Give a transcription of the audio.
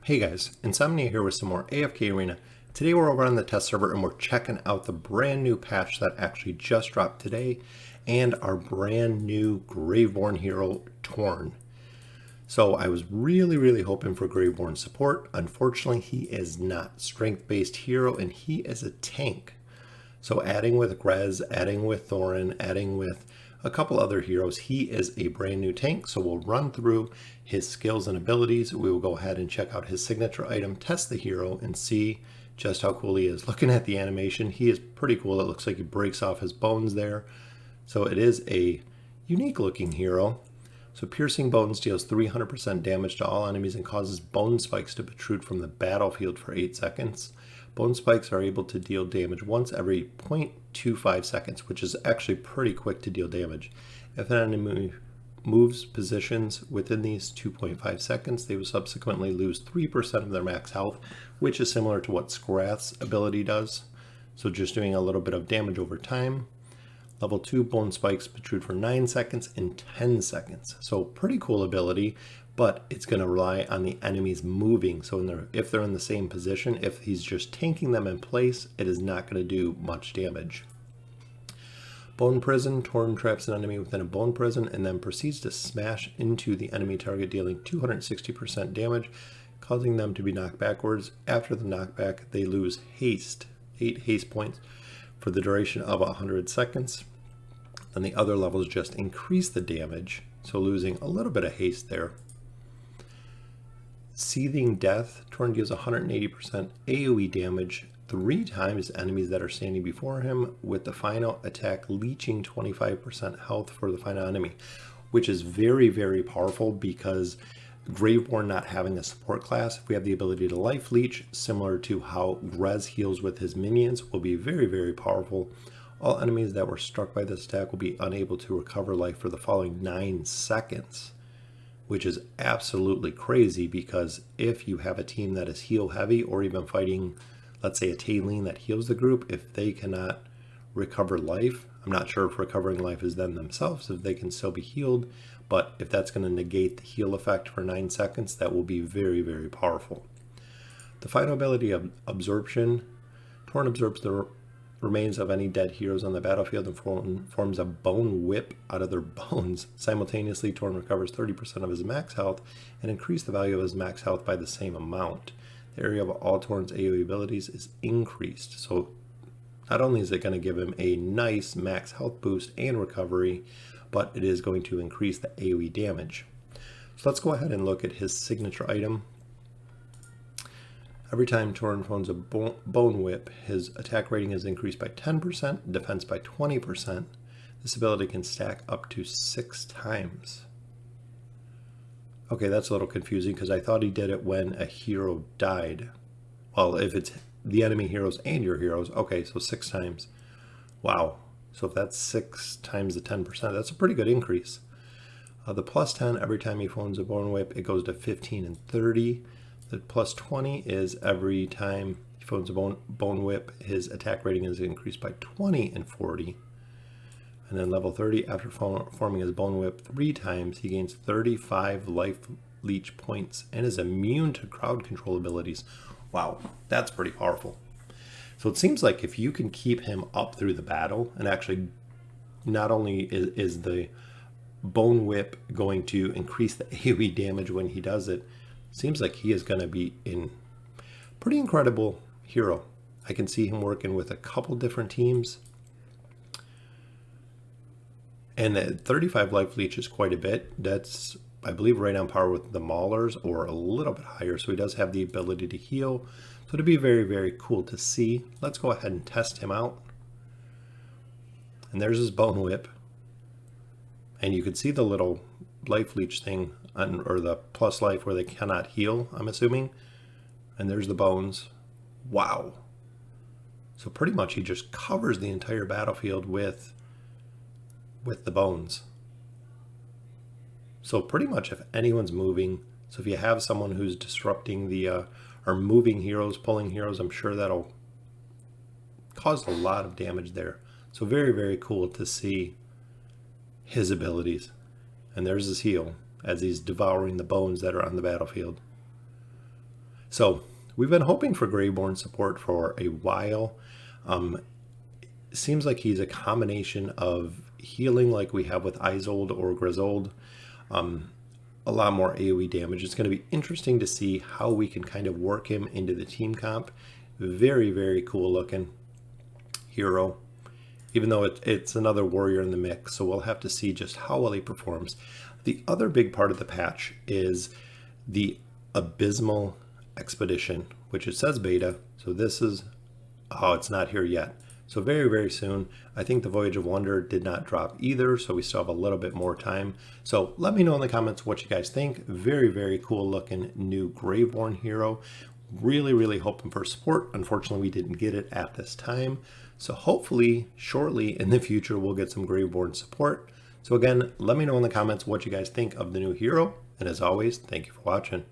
Hey guys, Insomnia here with some more AFK Arena. Today we're over on the test server and we're checking out the brand new patch that actually just dropped today and our brand new Graveborn hero, Torne. So I was really hoping for Graveborn support. Unfortunately, he is not strength-based hero and he is a tank. So adding with Grez, adding with Torne, adding with a couple other heroes, he is a brand new tank. So we'll run through his skills and abilities. We will go ahead and check out his signature item, test the hero, and see just how cool he is. Looking at the animation, he is pretty cool. It looks like he breaks off his bones there. So it is a unique looking hero. So piercing bones deals 300% damage to all enemies and causes bone spikes to protrude from the battlefield for 8 seconds. Bone spikes are able to deal damage once every 0.25 seconds, which is actually pretty quick to deal damage. If an enemy moves positions within these 2.5 seconds, they will subsequently lose 3% of their max health, which is similar to what Scrath's ability does. So just doing a little bit of damage over time. Level 2 bone spikes protrude for 9 seconds and 10 seconds. So pretty cool ability, but it's going to rely on the enemies moving. So if they're in the same position, if he's just tanking them in place, it is not going to do much damage. Bone Prison. Torne traps an enemy within a bone prison and then proceeds to smash into the enemy target, dealing 260% damage, causing them to be knocked backwards. After the knockback, they lose haste, 8 haste points for the duration of 100 seconds. And the other levels just increase the damage, so losing a little bit of haste there. Seething Death. Torne deals 180% AoE damage 3 times to enemies that are standing before him, with the final attack leeching 25% health for the final enemy, which is very powerful because Graveborn not having a support class, if we have the ability to life leech, similar to how Grez heals with his minions, will be very powerful. All enemies that were struck by this attack will be unable to recover life for the following 9 seconds. Which is absolutely crazy, because if you have a team that is heal heavy or even fighting, let's say a Tailene that heals the group, if they cannot recover life, I'm not sure if recovering life is them themselves, if they can still be healed, but if that's going to negate the heal effect for 9 seconds, that will be very powerful. The final ability of Absorption. Torne absorbs the remains of any dead heroes on the battlefield and forms a bone whip out of their bones. Simultaneously, Torne recovers 30% of his max health and increases the value of his max health by the same amount. The area of all Torne's AoE abilities is increased, so not only is it going to give him a nice max health boost and recovery, but it is going to increase the AoE damage. So let's go ahead and look at his signature item. Every time Torne forms a bone whip, his attack rating is increased by 10%, defense by 20%. This ability can stack up to 6 times. Okay, that's a little confusing because I thought he did it when a hero died. Well, if it's the enemy heroes and your heroes, okay, so 6 times. Wow. So if that's 6 times the 10%, that's a pretty good increase. The plus 10, every time he forms a bone whip, it goes to 15 and 30. The plus 20 is every time he forms a bone whip, his attack rating is increased by 20 and 40. And then level 30, after forming his bone whip 3 times, he gains 35 life leech points and is immune to crowd control abilities. Wow, that's pretty powerful. So it seems like if you can keep him up through the battle, and actually not only is the bone whip going to increase the AoE damage when he does it, seems like he is going to be a pretty incredible hero. I can see him working with a couple different teams. And at 35 life leech is quite a bit. That's, I believe, right on par with the Maulers or a little bit higher. So he does have the ability to heal. So it'd be very cool to see. Let's go ahead and test him out. And there's his bone whip. And you can see the little life leech thing, or the plus life where they cannot heal, I'm assuming. And there's the bones. Wow. So pretty much he just covers the entire battlefield with the bones. So pretty much if anyone's moving, so if you have someone who's disrupting the or moving heroes, pulling heroes, I'm sure that'll cause a lot of damage there. So very cool to see his abilities. And there's his heal as he's devouring the bones that are on the battlefield. So we've been hoping for Graveborn support for a while. It seems like he's a combination of healing like we have with Isolde or Grisolde, a lot more AoE damage. It's going to be interesting to see how we can kind of work him into the team comp. Very, very cool looking hero, even though it's another warrior in the mix, so we'll have to see just how well he performs. The other big part of the patch is the Abysmal Expedition, which it says beta, so this is, oh, it's not here yet. So very, very soon. I think the Voyage of Wonder did not drop either, so we still have a little bit more time. So let me know in the comments what you guys think. Very, very cool looking new Graveborn hero. Really, really hoping for support. Unfortunately, we didn't get it at this time. So hopefully, shortly in the future, we'll get some Graveborn support. So again, let me know in the comments what you guys think of the new hero. And as always, thank you for watching.